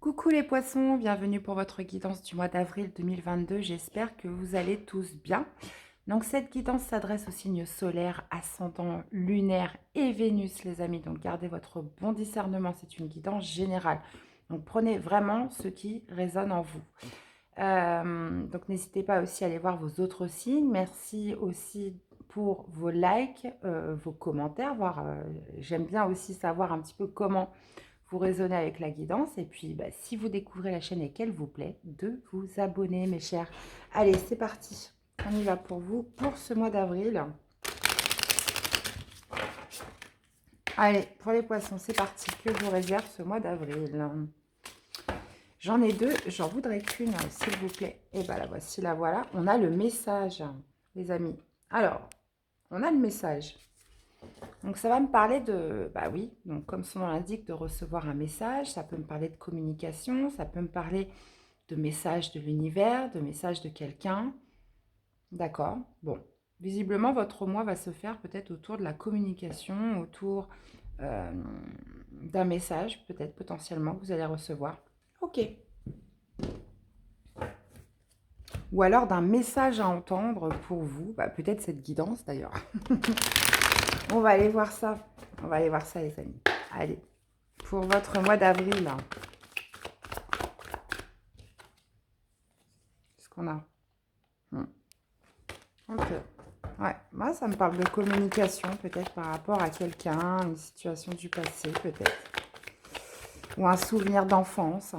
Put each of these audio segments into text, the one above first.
Coucou les poissons, bienvenue pour votre guidance du mois d'avril 2022. J'espère que vous allez tous bien. Donc cette guidance s'adresse aux signes solaires, ascendant, lunaire et Vénus les amis. Donc gardez votre bon discernement, c'est une guidance générale. Donc prenez vraiment ce qui résonne en vous. Donc n'hésitez pas aussi à aller voir vos autres signes. Merci aussi pour vos likes, vos commentaires. J'aime bien aussi savoir un petit peu comment vous raisonnez avec la guidance. Et puis, si vous découvrez la chaîne et qu'elle vous plaît, de vous abonner, mes chers. Allez, c'est parti. On y va pour vous, pour ce mois d'avril. Allez, pour les poissons, c'est parti. Que vous réserve ce mois d'avril? J'en ai deux, j'en voudrais qu'une, s'il vous plaît. Et bien, la voici, la voilà. On a le message, les amis. Alors, on a le message. Donc ça va me parler de, bah oui, donc comme son nom l'indique, de recevoir un message, ça peut me parler de communication, ça peut me parler de messages de l'univers, de messages de quelqu'un. D'accord, bon. Visiblement, votre mois va se faire peut-être autour de la communication, autour euh, d'un message, peut-être potentiellement, que vous allez recevoir. Ok. Ou alors d'un message à entendre pour vous, peut-être cette guidance d'ailleurs. On va aller voir ça. On va aller voir ça, les amis. Allez, pour votre mois d'avril. Qu'est-ce qu'on a? Ok. Ouais, moi, ça me parle de communication, peut-être par rapport à quelqu'un, une situation du passé, peut-être. Ou un souvenir d'enfance.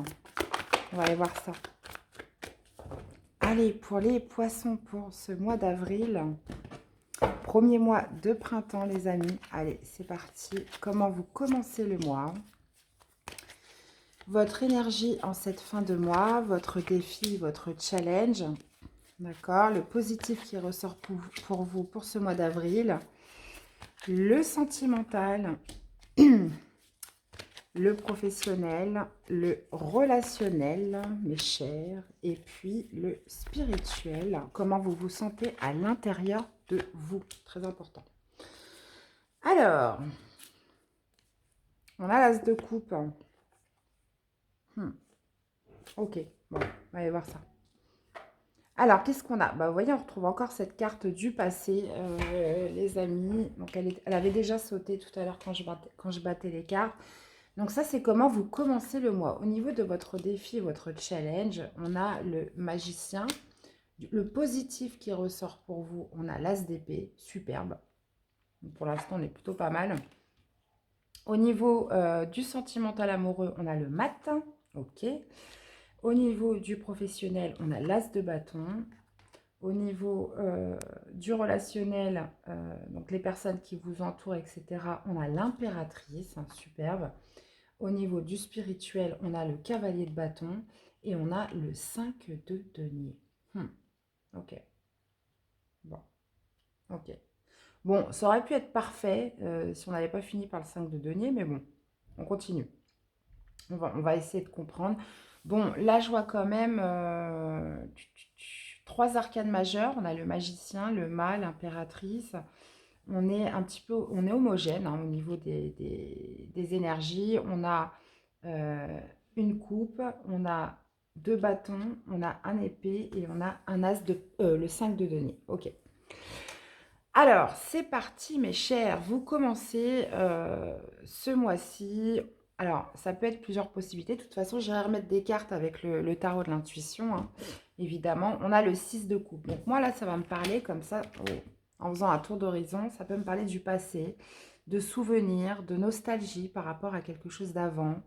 On va aller voir ça. Allez, pour les poissons, pour ce mois d'avril. Premier mois de printemps, les amis. Allez, c'est parti. Comment vous commencez le mois? Votre énergie en cette fin de mois, votre défi, votre challenge. D'accord, le positif qui ressort pour vous pour ce mois d'avril. Le sentimental, le professionnel, le relationnel, mes chers, et puis le spirituel. Comment vous vous sentez à l'intérieur de vous, très important. Alors, on a l'as de coupe. Ok, bon, on va aller voir ça. Alors, qu'est-ce qu'on a? Vous voyez, on retrouve encore cette carte du passé, les amis. Donc, elle avait déjà sauté tout à l'heure quand je battais les cartes. Donc, ça, c'est comment vous commencez le mois. Au niveau de votre défi, votre challenge, on a le magicien. Le positif qui ressort pour vous, on a l'as d'épée, superbe. Donc, pour l'instant, on est plutôt pas mal. Au niveau du sentimental amoureux, on a le matin, ok. Au niveau du professionnel, on a l'as de bâton. Au niveau du relationnel, donc les personnes qui vous entourent, etc., on a l'impératrice, hein, superbe. Au niveau du spirituel, on a le cavalier de bâton et on a le 5 de denier. Ok. Bon. Ok. Bon, ça aurait pu être parfait si on n'avait pas fini par le 5 de denier, mais bon, on continue. On va essayer de comprendre. Bon, là, je vois quand même trois arcanes majeures. On a le magicien, le mât, l'impératrice. On est un petit peu, on est homogène hein, au niveau des énergies. On a une coupe, on a deux bâtons, on a un épée et on a un as de le 5 de denier. Ok. Alors, c'est parti mes chers. Vous commencez ce mois-ci. Alors, ça peut être plusieurs possibilités. De toute façon, j'irai remettre des cartes avec le tarot de l'intuition, hein, évidemment. On a le 6 de coupe. Donc moi, là, ça va me parler comme ça, en faisant un tour d'horizon. Ça peut me parler du passé, de souvenirs, de nostalgie par rapport à quelque chose d'avant.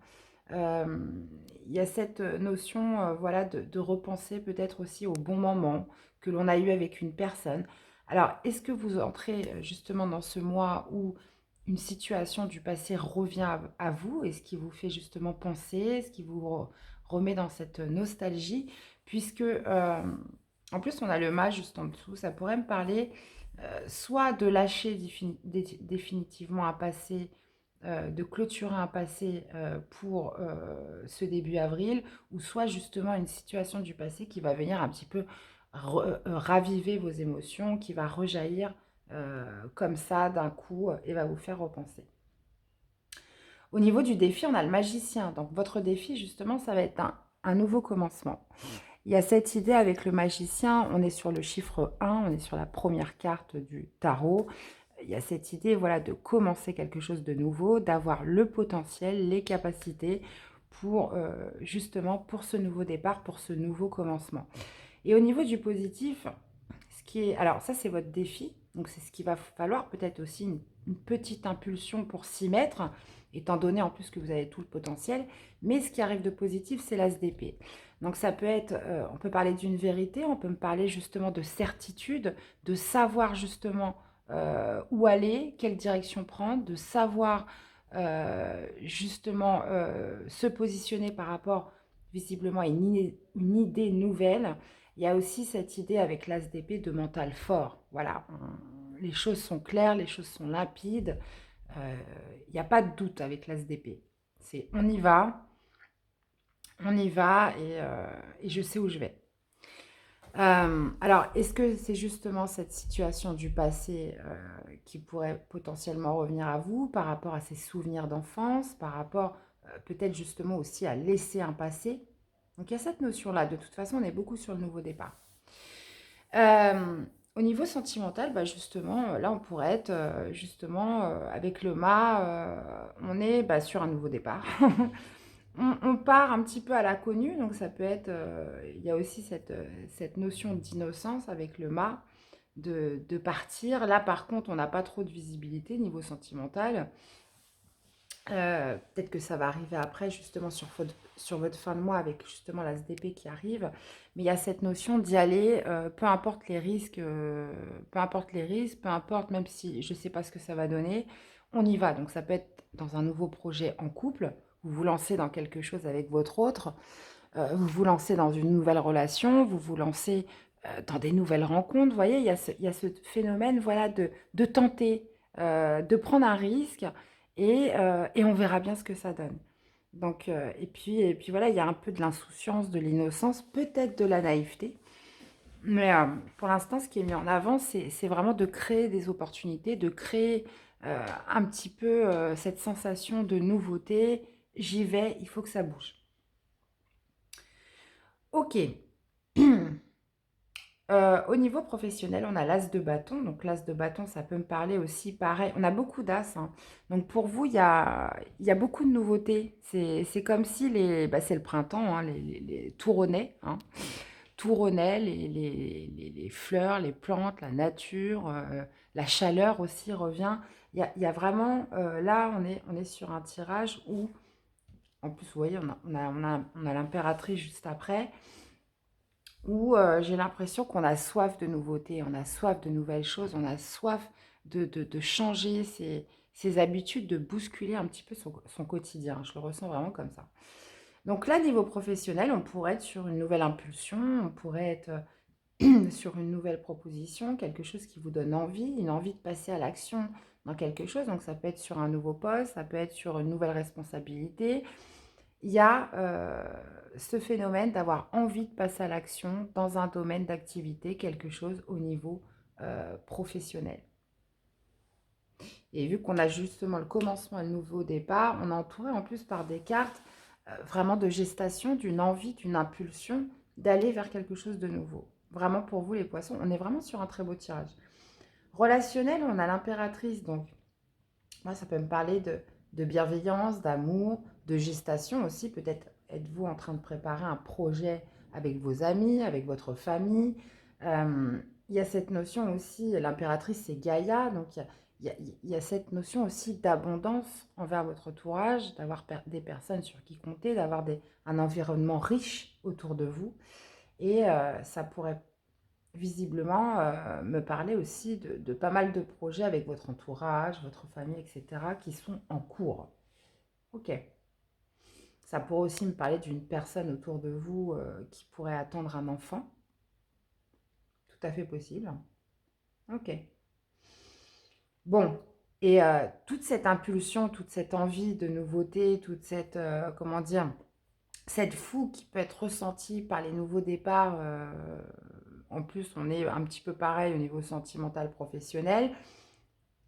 Il y a cette notion voilà, de repenser peut-être aussi au bon moment que l'on a eu avec une personne. Alors, est-ce que vous entrez justement dans ce mois où une situation du passé revient à vous? Et ce qui vous fait justement penser? Ce qui vous remet dans cette nostalgie? Puisque, en plus, on a le mât juste en dessous. Ça pourrait me parler soit de lâcher définitivement un passé, de clôturer un passé pour ce début avril, ou soit justement une situation du passé qui va venir un petit peu raviver vos émotions, qui va rejaillir comme ça d'un coup et va vous faire repenser. Au niveau du défi, on a le magicien. Donc, votre défi, justement, ça va être un nouveau commencement. Il y a cette idée avec le magicien, on est sur le chiffre 1, on est sur la première carte du tarot. Il y a cette idée, voilà, de commencer quelque chose de nouveau, d'avoir le potentiel, les capacités pour, justement, pour ce nouveau départ, pour ce nouveau commencement. Et au niveau du positif, ce qui est, alors ça, c'est votre défi. Donc, c'est ce qu'il va falloir, peut-être aussi une petite impulsion pour s'y mettre, étant donné en plus que vous avez tout le potentiel. Mais ce qui arrive de positif, c'est l'as d'épée. Donc, ça peut être, on peut parler d'une vérité, on peut me parler justement de certitude, de savoir justement où aller, quelle direction prendre, de savoir justement se positionner par rapport visiblement à une idée nouvelle. Il y a aussi cette idée avec l'as d'épée de mental fort. Voilà, les choses sont claires, les choses sont limpides. Il n'y a pas de doute avec l'as d'épée. C'est on y va et je sais où je vais. Alors, est-ce que c'est justement cette situation du passé qui pourrait potentiellement revenir à vous par rapport à ces souvenirs d'enfance, par rapport peut-être justement aussi à laisser un passé? Donc, il y a cette notion-là. De toute façon, on est beaucoup sur le nouveau départ. Au niveau sentimental, bah justement, là, on pourrait être justement avec le mât, on est bah, sur un nouveau départ. On part un petit peu à l'inconnu, donc ça peut être, il y a aussi cette notion d'innocence avec le mât, de partir. Là, par contre, on n'a pas trop de visibilité niveau sentimental. Peut-être que ça va arriver après, justement, sur votre fin de mois, avec justement la SDP qui arrive. Mais il y a cette notion d'y aller, peu importe les risques, peu importe les risques, peu importe, même si je ne sais pas ce que ça va donner, on y va. Donc ça peut être dans un nouveau projet en couple, vous vous lancez dans quelque chose avec votre autre, vous vous lancez dans une nouvelle relation, vous vous lancez dans des nouvelles rencontres. Vous voyez, il y a ce phénomène, voilà, de tenter, de prendre un risque et on verra bien ce que ça donne. Donc, et puis voilà, il y a un peu de l'insouciance, de l'innocence, peut-être de la naïveté. Mais pour l'instant, ce qui est mis en avant, c'est vraiment de créer des opportunités, de créer un petit peu cette sensation de nouveauté. J'y vais, il faut que ça bouge. Ok. Au niveau professionnel, on a l'as de bâton. Donc l'as de bâton, ça peut me parler aussi pareil. On a beaucoup d'as, hein. Donc pour vous, il y a beaucoup de nouveautés. C'est comme si bah, c'est le printemps, hein, tout renaît, hein. Tout renaît, les fleurs, les plantes, la nature, la chaleur aussi revient. Il y a vraiment, là, on est sur un tirage où, en plus, vous voyez, on a l'impératrice juste après où j'ai l'impression qu'on a soif de nouveautés, on a soif de nouvelles choses, on a soif de changer ses habitudes, de bousculer un petit peu son quotidien. Je le ressens vraiment comme ça. Donc là, niveau professionnel, on pourrait être sur une nouvelle impulsion, on pourrait être sur une nouvelle proposition, quelque chose qui vous donne envie, une envie de passer à l'action dans quelque chose. Donc ça peut être sur un nouveau poste, ça peut être sur une nouvelle responsabilité, il y a ce phénomène d'avoir envie de passer à l'action dans un domaine d'activité, quelque chose au niveau professionnel. Et vu qu'on a justement le commencement et le nouveau départ, on est entouré en plus par des cartes vraiment de gestation, d'une envie, d'une impulsion d'aller vers quelque chose de nouveau. Vraiment pour vous les poissons, on est vraiment sur un très beau tirage. Relationnel, on a l'impératrice, donc moi, ça peut me parler de bienveillance, d'amour, de gestation aussi. Peut-être êtes-vous en train de préparer un projet avec vos amis, avec votre famille. Il y a cette notion aussi, l'impératrice, c'est Gaïa. Donc, il y a cette notion aussi d'abondance envers votre entourage, d'avoir des personnes sur qui compter, d'avoir un environnement riche autour de vous. Et ça pourrait visiblement me parler aussi de pas mal de projets avec votre entourage, votre famille, etc., qui sont en cours. Ok. Ça pourrait aussi me parler d'une personne autour de vous qui pourrait attendre un enfant. Tout à fait possible. Ok. Bon. Et toute cette impulsion, toute cette envie de nouveauté, toute cette, comment dire, cette fougue qui peut être ressentie par les nouveaux départs, en plus on est un petit peu pareil au niveau sentimental professionnel,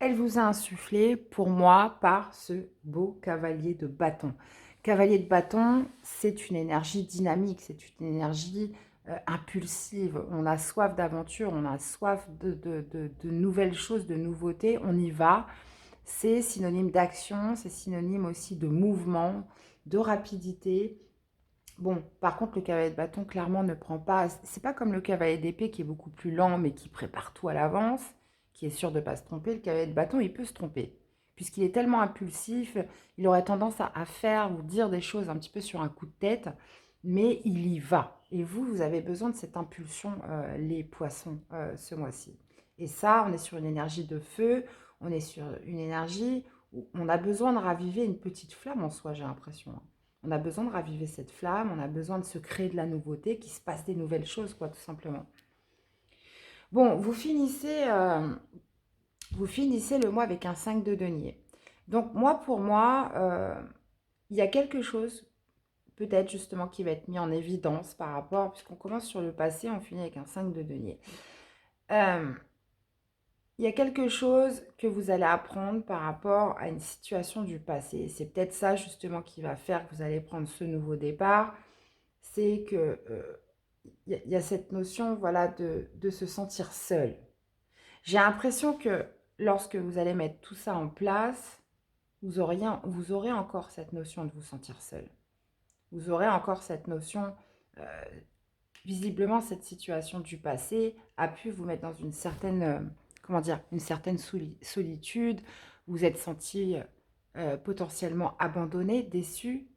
elle vous a insufflé pour moi par ce beau cavalier de bâton. Cavalier de bâton, c'est une énergie dynamique, c'est une énergie impulsive. On a soif d'aventure, on a soif de nouvelles choses, de nouveautés, on y va. C'est synonyme d'action, c'est synonyme aussi de mouvement, de rapidité. Bon, par contre, le cavalier de bâton, clairement, ne prend pas... C'est pas comme le cavalier d'épée qui est beaucoup plus lent, mais qui prépare tout à l'avance, qui est sûr de ne pas se tromper. Le cavalier de bâton, il peut se tromper. Puisqu'il est tellement impulsif, il aurait tendance à faire ou dire des choses un petit peu sur un coup de tête, mais il y va. Et vous, vous avez besoin de cette impulsion, les poissons, ce mois-ci. Et ça, on est sur une énergie de feu, on est sur une énergie où on a besoin de raviver une petite flamme en soi, j'ai l'impression, hein. On a besoin de raviver cette flamme, on a besoin de se créer de la nouveauté, qu'il se passe des nouvelles choses, quoi, tout simplement. Bon, vous finissez le mois avec un 5 de denier. Donc, moi, pour moi, il y a quelque chose, peut-être justement, qui va être mis en évidence par rapport, puisqu'on commence sur le passé, on finit avec un 5 de denier. Il y a quelque chose que vous allez apprendre par rapport à une situation du passé. C'est peut-être ça, justement, qui va faire que vous allez prendre ce nouveau départ. C'est que y a cette notion, voilà, de se sentir seul. J'ai l'impression que lorsque vous allez mettre tout ça en place, vous aurez encore cette notion de vous sentir seul. Vous aurez encore cette notion, euh, visiblement, cette situation du passé a pu vous mettre dans une certaine, comment dire, une certaine solitude. Vous êtes senti potentiellement abandonné, déçu,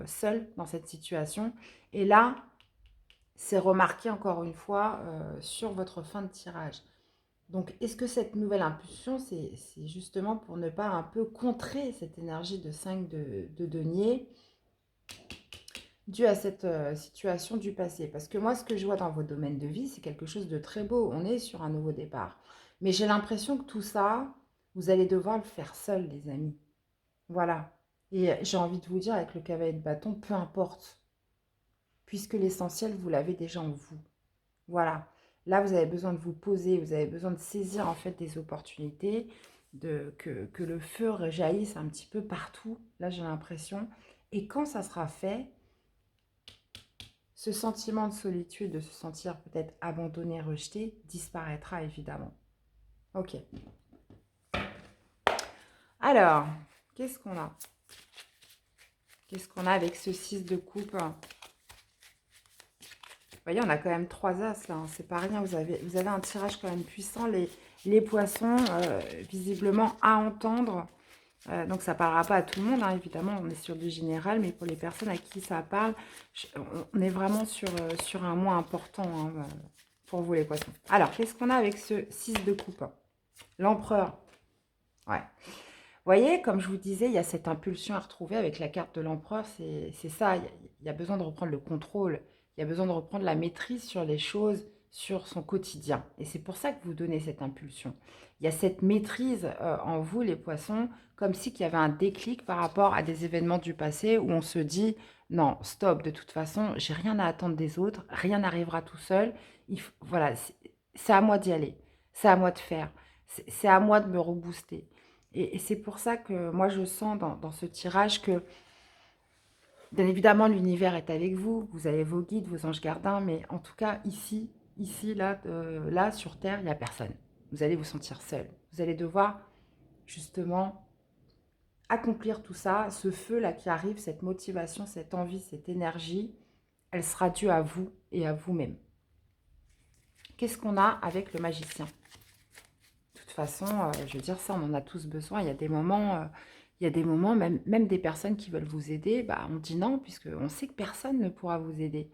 seul dans cette situation. Et là, c'est remarqué encore une fois sur votre fin de tirage. Donc, est-ce que cette nouvelle impulsion, c'est justement pour ne pas un peu contrer cette énergie de 5 de denier due à cette situation du passé? Parce que moi, ce que je vois dans vos domaines de vie, c'est quelque chose de très beau. On est sur un nouveau départ. Mais j'ai l'impression que tout ça, vous allez devoir le faire seul, les amis. Voilà. Et j'ai envie de vous dire, avec le cavalier de bâton, peu importe. Puisque l'essentiel, vous l'avez déjà en vous. Voilà. Là, vous avez besoin de vous poser, vous avez besoin de saisir en fait des opportunités, que le feu rejaillisse un petit peu partout. Là, j'ai l'impression. Et quand ça sera fait, ce sentiment de solitude, de se sentir peut-être abandonné, rejeté, disparaîtra évidemment. Ok. Alors, qu'est-ce qu'on a? Qu'est-ce qu'on a avec ce 6 de coupe? Vous voyez, on a quand même 3 as là, hein. C'est pas rien. Vous avez un tirage quand même puissant. Les poissons, visiblement à entendre. Donc ça ne parlera pas à tout le monde, hein, évidemment, on est sur du général, mais pour les personnes à qui ça parle, on est vraiment sur un mois important, hein, pour vous les poissons. Alors, qu'est-ce qu'on a avec ce 6 de coupe? L'empereur. Ouais. Vous voyez, comme je vous disais, il y a cette impulsion à retrouver avec la carte de l'empereur, c'est ça, il y a besoin de reprendre le contrôle, il y a besoin de reprendre la maîtrise sur les choses, sur son quotidien. Et c'est pour ça que vous donnez cette impulsion. Il y a cette maîtrise en vous, les poissons, comme si qu'il y avait un déclic par rapport à des événements du passé où on se dit, non, stop, de toute façon, j'ai rien à attendre des autres, rien n'arrivera tout seul. Voilà, c'est à moi d'y aller, c'est à moi de faire, c'est à moi de me rebooster. Et c'est pour ça que moi, je sens dans ce tirage que, bien évidemment, l'univers est avec vous. Vous avez vos guides, vos anges gardiens, mais en tout cas, ici là, là, sur Terre, il n'y a personne. Vous allez vous sentir seul. Vous allez devoir, justement, accomplir tout ça. Ce feu-là qui arrive, cette motivation, cette envie, cette énergie, elle sera due à vous et à vous-même. Qu'est-ce qu'on a avec le magicien? De toute façon, je veux dire, ça, on en a tous besoin. Il y a des moments, même des personnes qui veulent vous aider, bah, on dit non, puisqu'on sait que personne ne pourra vous aider.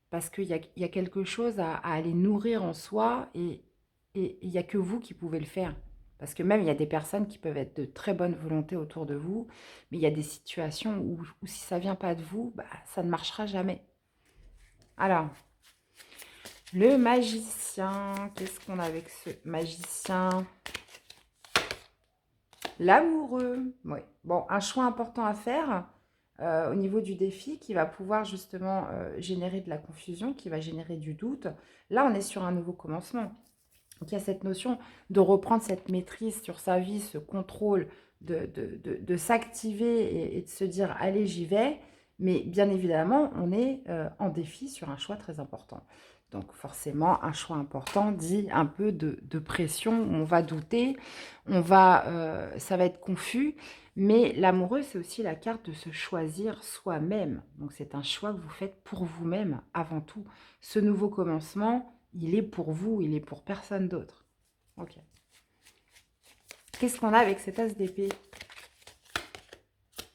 Parce qu'il y a quelque chose à aller nourrir en soi et il n'y a que vous qui pouvez le faire. Parce que même, il y a des personnes qui peuvent être de très bonne volonté autour de vous, mais il y a des situations où si ça ne vient pas de vous, bah, ça ne marchera jamais. Alors, le magicien, qu'est-ce qu'on a avec ce magicien? L'amoureux, oui. Bon, un choix important à faire au niveau du défi qui va pouvoir justement générer de la confusion, qui va générer du doute. Là, on est sur un nouveau commencement. Donc, il y a cette notion de reprendre cette maîtrise sur sa vie, ce contrôle, de s'activer et de se dire, allez, j'y vais. Mais bien évidemment, on est en défi sur un choix très important. Donc forcément, un choix important dit un peu de pression, on va douter, ça va être confus. Mais l'amoureux, c'est aussi la carte de se choisir soi-même. Donc c'est un choix que vous faites pour vous-même avant tout. Ce nouveau commencement, il est pour vous, il est pour personne d'autre. Ok. Qu'est-ce qu'on a avec cet as d'épée?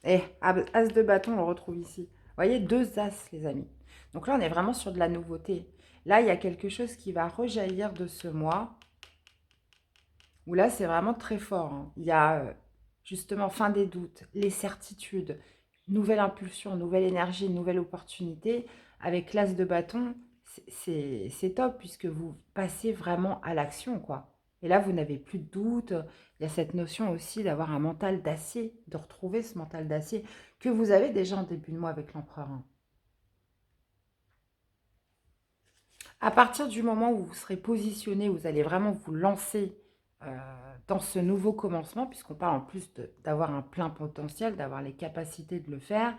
Eh, as de bâton, on le retrouve ici. Vous voyez, deux as, les amis. Donc là, on est vraiment sur de la nouveauté. Là, il y a quelque chose qui va rejaillir de ce mois, où là, c'est vraiment très fort, hein. Il y a justement fin des doutes, les certitudes, nouvelle impulsion, nouvelle énergie, nouvelle opportunité. Avec l'as de bâton, c'est top puisque vous passez vraiment à l'action, quoi. Et là, vous n'avez plus de doute. Il y a cette notion aussi d'avoir un mental d'acier, de retrouver ce mental d'acier que vous avez déjà en début de mois avec l'empereur, hein. À partir du moment où vous serez positionné, vous allez vraiment vous lancer dans ce nouveau commencement, puisqu'on parle en plus d'avoir un plein potentiel, d'avoir les capacités de le faire.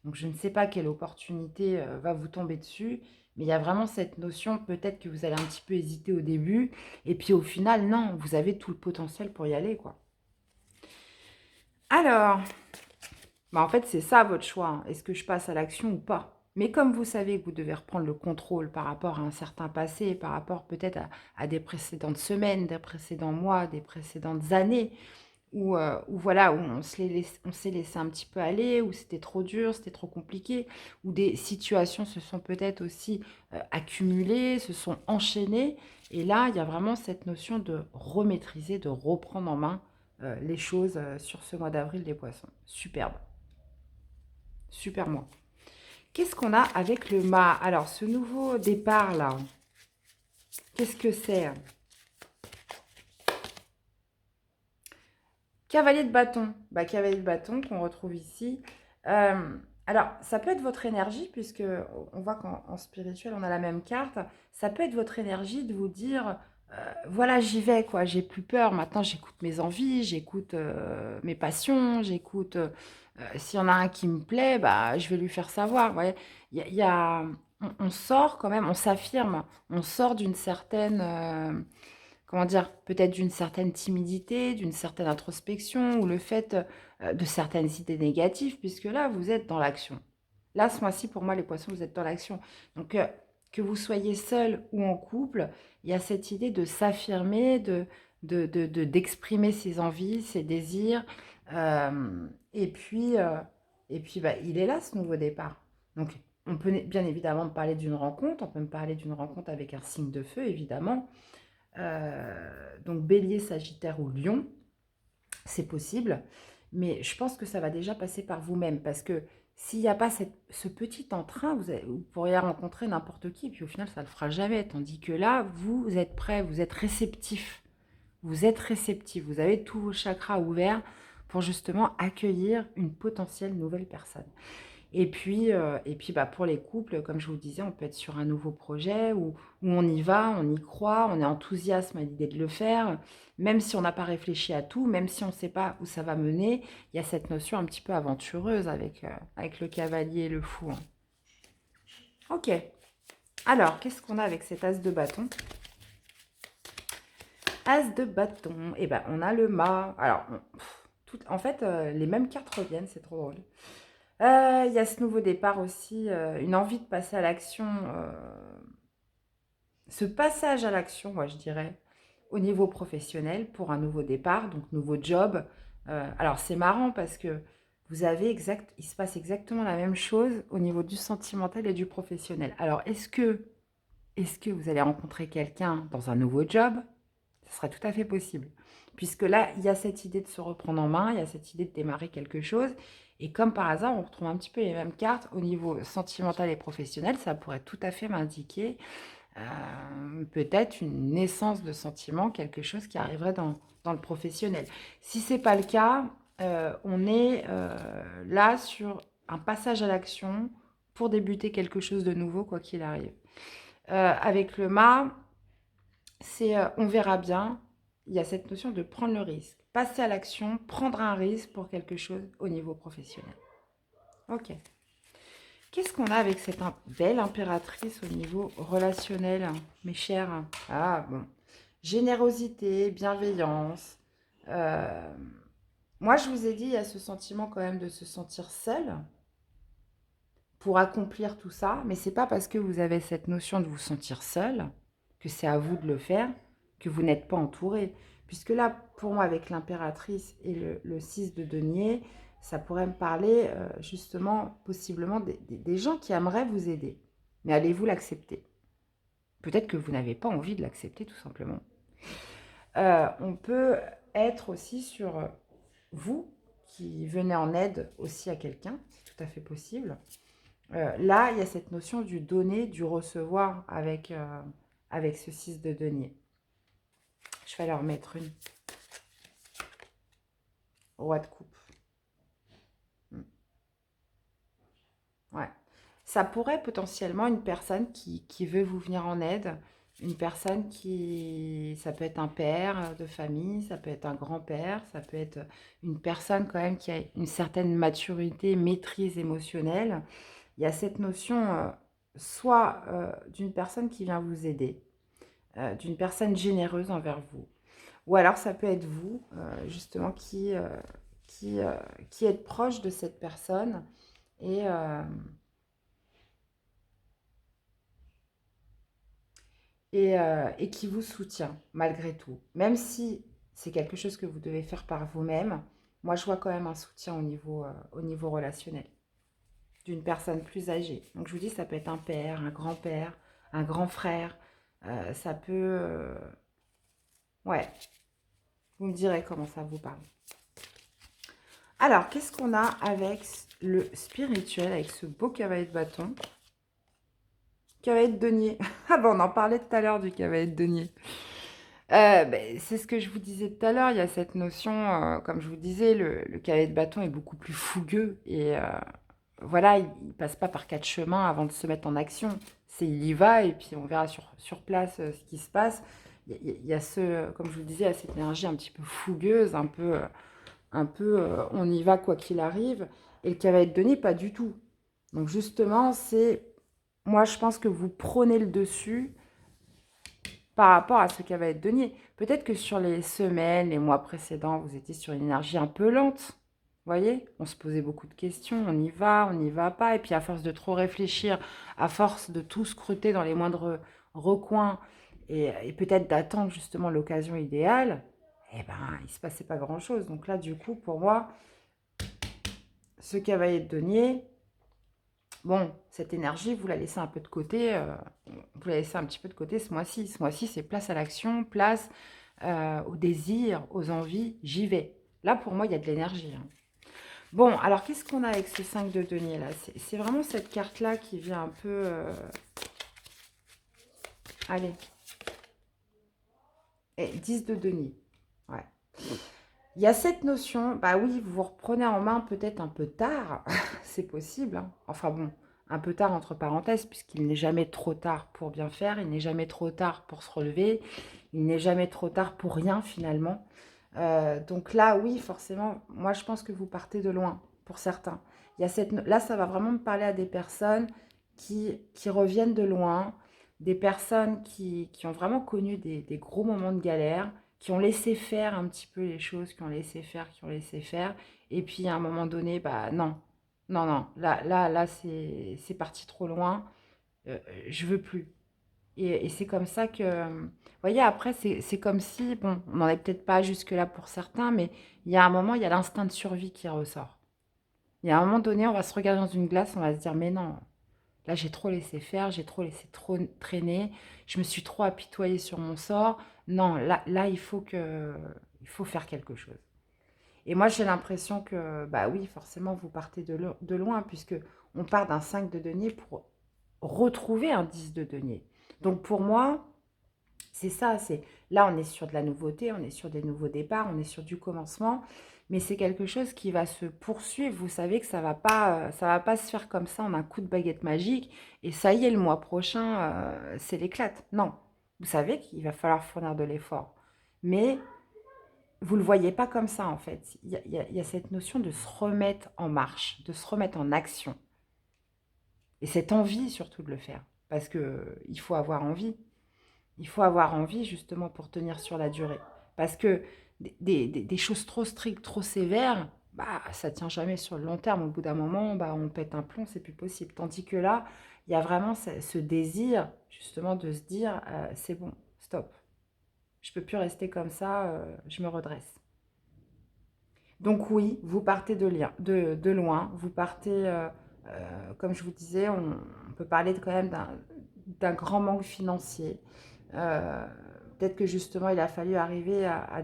Donc, je ne sais pas quelle opportunité va vous tomber dessus, mais il y a vraiment cette notion, peut-être que vous allez un petit peu hésiter au début, et puis au final, non, vous avez tout le potentiel pour y aller, quoi. Alors, bah, en fait, c'est ça votre choix, hein. Est-ce que je passe à l'action ou pas? Mais comme vous savez que vous devez reprendre le contrôle par rapport à un certain passé, par rapport peut-être à des précédentes semaines, des précédents mois, des précédentes années, où voilà, où on s'est laissé un petit peu aller, où c'était trop dur, c'était trop compliqué, où des situations se sont peut-être aussi accumulées, se sont enchaînées. Et là, il y a vraiment cette notion de remaîtriser, de reprendre en main les choses sur ce mois d'avril des poissons. Superbe. Super moi. Qu'est-ce qu'on a avec le mât? Alors, ce nouveau départ là, qu'est-ce que c'est? Cavalier de bâton. Bah, cavalier de bâton qu'on retrouve ici. Euh, alors, ça peut être votre énergie, puisque on voit qu'en spirituel, on a la même carte. Ça peut être votre énergie de vous dire, voilà, j'y vais, quoi. J'ai plus peur. Maintenant, j'écoute mes envies, j'écoute mes passions, j'écoute... s'il y en a un qui me plaît, bah, je vais lui faire savoir. Vous voyez, il y a- on sort quand même, on s'affirme, on sort d'une certaine... comment dire, peut-être d'une certaine timidité, d'une certaine introspection, ou le fait de certaines idées négatives, puisque là, vous êtes dans l'action. Là, ce mois-ci, pour moi, les poissons, vous êtes dans l'action. Donc, que vous soyez seul ou en couple, il y a cette idée de s'affirmer, d'exprimer ses envies, ses désirs. Et puis, bah, il est là, ce nouveau départ. Donc, on peut bien évidemment me parler d'une rencontre, on peut me parler d'une rencontre avec un signe de feu, évidemment. Donc Bélier, Sagittaire ou Lion, c'est possible. Mais je pense que ça va déjà passer par vous-même. Parce que s'il n'y a pas ce petit entrain, vous pourriez rencontrer n'importe qui. Et puis au final, ça ne le fera jamais. Tandis que là, vous êtes prêt, vous êtes réceptif. Vous êtes réceptif. Vous avez tous vos chakras ouverts pour justement accueillir une potentielle nouvelle personne. Et puis bah, pour les couples, comme je vous disais, on peut être sur un nouveau projet où on y va, on y croit, on est enthousiaste à l'idée de le faire, même si on n'a pas réfléchi à tout, même si on ne sait pas où ça va mener, il y a cette notion un petit peu aventureuse avec le cavalier et le fou, hein. Ok, alors qu'est-ce qu'on a avec cet as de bâton? As de bâton, et ben on a le mât. Alors, en fait, les mêmes cartes reviennent, c'est trop drôle. Il y a ce nouveau départ aussi, une envie de passer à l'action. Ce passage à l'action, moi je dirais, au niveau professionnel pour un nouveau départ, donc nouveau job. Alors c'est marrant parce que il se passe exactement la même chose au niveau du sentimental et du professionnel. Alors est-ce que vous allez rencontrer quelqu'un dans un nouveau job? Ce serait tout à fait possible. Puisque là, il y a cette idée de se reprendre en main, il y a cette idée de démarrer quelque chose. Et comme par hasard, on retrouve un petit peu les mêmes cartes au niveau sentimental et professionnel. Ça pourrait tout à fait m'indiquer peut-être une naissance de sentiment, quelque chose qui arriverait dans le professionnel. Si ce n'est pas le cas, on est là sur un passage à l'action pour débuter quelque chose de nouveau, quoi qu'il arrive. Avec le mât, C'est on verra bien. Il y a cette notion de prendre le risque. Passer à l'action, prendre un risque pour quelque chose au niveau professionnel. Ok. Qu'est-ce qu'on a avec cette belle impératrice au niveau relationnel, mes chers? Ah bon. Générosité, bienveillance. Euh, Moi, je vous ai dit, il y a ce sentiment quand même de se sentir seul pour accomplir tout ça, mais c'est pas parce que vous avez cette notion de vous sentir seul que c'est à vous de le faire, que vous n'êtes pas entouré. Puisque là, pour moi, avec l'impératrice et le 6 de denier, ça pourrait me parler justement, possiblement, des gens qui aimeraient vous aider. Mais allez-vous l'accepter? Peut-être que vous n'avez pas envie de l'accepter, tout simplement. On peut être aussi sur vous qui venez en aide aussi à quelqu'un, c'est tout à fait possible. Là, il y a cette notion du donner, du recevoir avec ce 6 de denier. Je vais leur mettre une. Roi de coupe. Ouais. Ça pourrait potentiellement une personne qui veut vous venir en aide, une personne qui... Ça peut être un père de famille, ça peut être un grand-père, ça peut être une personne quand même qui a une certaine maturité, maîtrise émotionnelle. Il y a cette notion soit d'une personne qui vient vous aider, d'une personne généreuse envers vous. Ou alors ça peut être vous, justement, qui, euh, qui êtes proche de cette personne et, euh, et qui vous soutient malgré tout. Même si c'est quelque chose que vous devez faire par vous-même, moi je vois quand même un soutien au niveau relationnel d'une personne plus âgée. Donc je vous dis, ça peut être un père, un grand-père, un grand frère. Ça peut... ouais, vous me direz comment ça vous parle. Alors, qu'est-ce qu'on a avec le spirituel, avec ce beau cavalier de bâton? Cavalier de denier. Ah bon, on en parlait tout à l'heure du cavalier de denier. C'est ce que je vous disais tout à l'heure, il y a cette notion, comme je vous disais, le cavalier de bâton est beaucoup plus fougueux. Et voilà, il ne passe pas par quatre chemins avant de se mettre en action. C'est il y va et puis on verra sur place ce qui se passe. Il y a ce, comme je vous le disais, il y a cette énergie un petit peu fougueuse, un peu, on y va quoi qu'il arrive. Et le cavalier de denier, pas du tout. Donc justement, moi je pense que vous prenez le dessus par rapport à ce cavalier de denier. Peut-être que sur les semaines, les mois précédents, vous étiez sur une énergie un peu lente. Vous voyez, on se posait beaucoup de questions, on n'y va pas. Et puis à force de trop réfléchir, à force de tout scruter dans les moindres recoins et peut-être d'attendre justement l'occasion idéale, eh ben, il ne se passait pas grand-chose. Donc là, du coup, pour moi, ce cavalier de denier, bon, cette énergie, vous la laissez un peu de côté, vous la laissez un petit peu de côté ce mois-ci. Ce mois-ci, c'est place à l'action, place au désir, aux envies, j'y vais. Là, pour moi, il y a de l'énergie, hein. Bon, alors qu'est-ce qu'on a avec ce 5 de denier là? C'est vraiment cette carte-là qui vient un peu... Allez. Et 10 de denier. Ouais. Il y a cette notion, bah oui, vous vous reprenez en main peut-être un peu tard, c'est possible, hein. Enfin bon, un peu tard entre parenthèses, puisqu'il n'est jamais trop tard pour bien faire, il n'est jamais trop tard pour se relever, il n'est jamais trop tard pour rien finalement. Donc là, oui, forcément, moi je pense que vous partez de loin, pour certains. Là, ça va vraiment me parler à des personnes qui reviennent de loin, des personnes qui ont vraiment connu des gros moments de galère, qui ont laissé faire un petit peu les choses, qui ont laissé faire. Et puis à un moment donné, bah non, non, non, là, c'est parti trop loin. Je veux plus. Et c'est comme ça que, vous voyez, après, c'est comme si, bon, on n'en est peut-être pas jusque-là pour certains, mais il y a un moment, il y a l'instinct de survie qui ressort. Il y a un moment donné, on va se regarder dans une glace, on va se dire, mais non, là, j'ai trop laissé faire, j'ai trop laissé trop traîner, je me suis trop apitoyée sur mon sort. Non, là, il faut faire quelque chose. Et moi, j'ai l'impression que, bah oui, forcément, vous partez de loin, puisque on part d'un 5 de denier pour retrouver un 10 de denier. Donc pour moi, c'est ça, là on est sur de la nouveauté, on est sur des nouveaux départs, on est sur du commencement, mais c'est quelque chose qui va se poursuivre. Vous savez que ça va pas se faire comme ça en un coup de baguette magique et ça y est, le mois prochain, c'est l'éclate. Non, Vous savez qu'il va falloir fournir de l'effort. Mais vous ne le voyez pas comme ça, en fait. Il y a cette notion de se remettre en marche, de se remettre en action. Et cette envie surtout de le faire. Parce que il faut avoir envie. Il faut avoir envie justement pour tenir sur la durée. Parce que des choses trop strictes, trop sévères, bah, ça ne tient jamais sur le long terme. Au bout d'un moment, bah, on pète un plomb, c'est plus possible. Tandis que là, il y a vraiment ce désir justement de se dire, c'est bon, stop. Je ne peux plus rester comme ça, je me redresse. Donc oui, vous partez de loin, vous partez, comme je vous disais, on peut parler quand même d'un grand manque financier. Euh, Peut-être que justement, il a fallu arriver à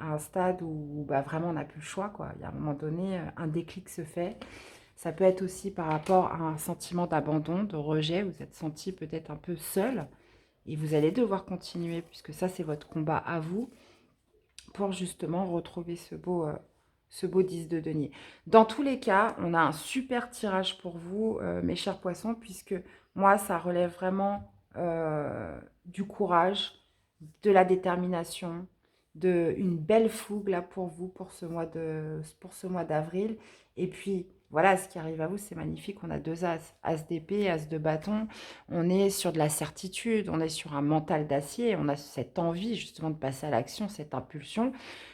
un stade où bah, vraiment on n'a plus le choix, quoi. Il y a un moment donné, un déclic se fait. Ça peut être aussi par rapport à un sentiment d'abandon, de rejet. Vous êtes senti peut-être un peu seul et vous allez devoir continuer puisque ça, c'est votre combat à vous pour justement retrouver ce beau 10 de denier. Dans tous les cas, on a un super tirage pour vous, mes chers poissons, puisque moi, ça relève vraiment du courage, de la détermination, une belle fougue là pour vous, pour ce mois d'avril. Et puis, voilà, ce qui arrive à vous, c'est magnifique. On a deux as, as d'épée, as de bâton. On est sur de la certitude, on est sur un mental d'acier, on a cette envie justement de passer à l'action, cette impulsion.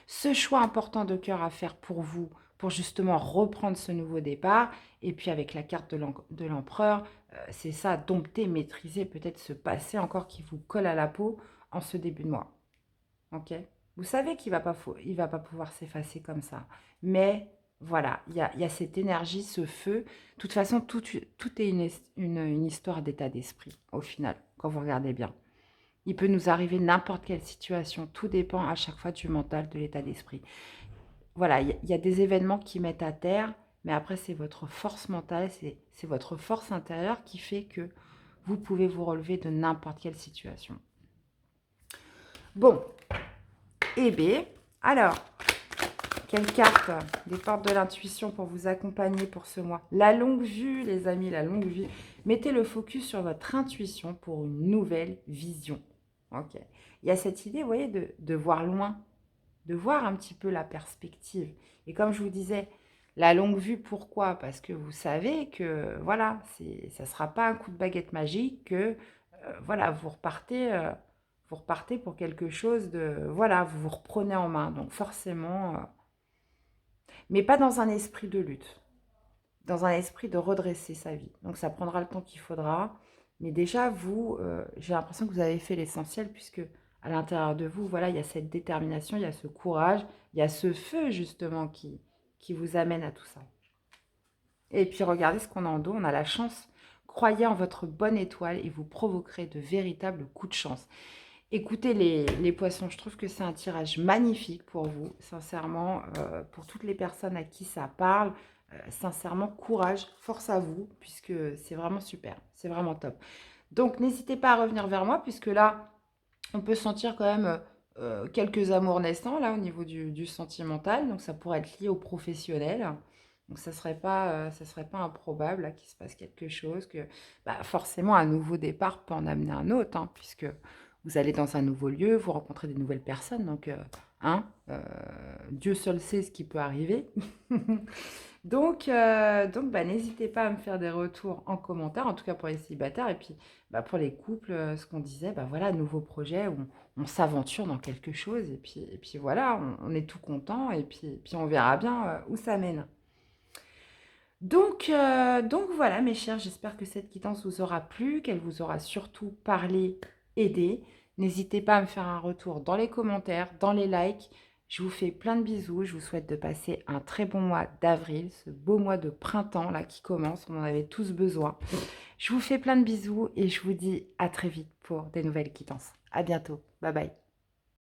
Ce choix important de cœur à faire pour vous, pour justement reprendre ce nouveau départ. Et puis avec la carte de l'empereur, c'est ça, dompter, maîtriser, peut-être ce passé encore qui vous colle à la peau en ce début de mois. Ok? Vous savez il va pas pouvoir s'effacer comme ça. Mais voilà, il y a cette énergie, ce feu. De toute façon, tout est une histoire d'état d'esprit, au final, quand vous regardez bien. Il peut nous arriver n'importe quelle situation. Tout dépend à chaque fois du mental, de l'état d'esprit. Voilà, il y a des événements qui mettent à terre, mais après, c'est votre force mentale, c'est votre force intérieure qui fait que vous pouvez vous relever de n'importe quelle situation. Bon, eh bien, alors, quelle carte des portes de l'intuition pour vous accompagner pour ce mois? La longue vue, les amis, la longue vue. Mettez le focus sur votre intuition pour une nouvelle vision. Ok. Il y a cette idée, vous voyez, de voir loin, de voir un petit peu la perspective. Et comme je vous disais, la longue vue, pourquoi? Parce que vous savez que, voilà, ça ne sera pas un coup de baguette magique que, voilà, vous repartez pour quelque chose de, voilà, vous vous reprenez en main. Donc forcément, mais pas dans un esprit de lutte, dans un esprit de redresser sa vie. Donc ça prendra le temps qu'il faudra. Mais déjà, vous, j'ai l'impression que vous avez fait l'essentiel puisque à l'intérieur de vous, voilà, il y a cette détermination, il y a ce courage, il y a ce feu justement qui vous amène à tout ça. Et puis regardez ce qu'on a en dos, on a la chance. Croyez en votre bonne étoile et vous provoquerez de véritables coups de chance. Écoutez les poissons, je trouve que c'est un tirage magnifique pour vous, sincèrement, pour toutes les personnes à qui ça parle. Sincèrement, courage, force à vous, puisque c'est vraiment super, c'est vraiment top. Donc, n'hésitez pas à revenir vers moi, puisque là, on peut sentir quand même quelques amours naissants, là, au niveau du sentimental. Donc, ça pourrait être lié au professionnel. Donc, ça serait pas improbable là, qu'il se passe quelque chose, que bah, forcément, un nouveau départ peut en amener un autre, hein, puisque vous allez dans un nouveau lieu, vous rencontrez des nouvelles personnes. Donc, hein, Dieu seul sait ce qui peut arriver. Donc bah, n'hésitez pas à me faire des retours en commentaire, en tout cas pour les célibataires. Et puis bah, pour les couples, ce qu'on disait, bah, voilà, nouveau projet, on s'aventure dans quelque chose. Et puis voilà, on est tout content. Et puis on verra bien où ça mène. Donc voilà, mes chers, j'espère que cette quittance vous aura plu, qu'elle vous aura surtout parlé, aidé. N'hésitez pas à me faire un retour dans les commentaires, dans les likes. Je vous fais plein de bisous. Je vous souhaite de passer un très bon mois d'avril, ce beau mois de printemps là qui commence. On en avait tous besoin. Je vous fais plein de bisous et je vous dis à très vite pour des nouvelles quittances. À bientôt. Bye bye.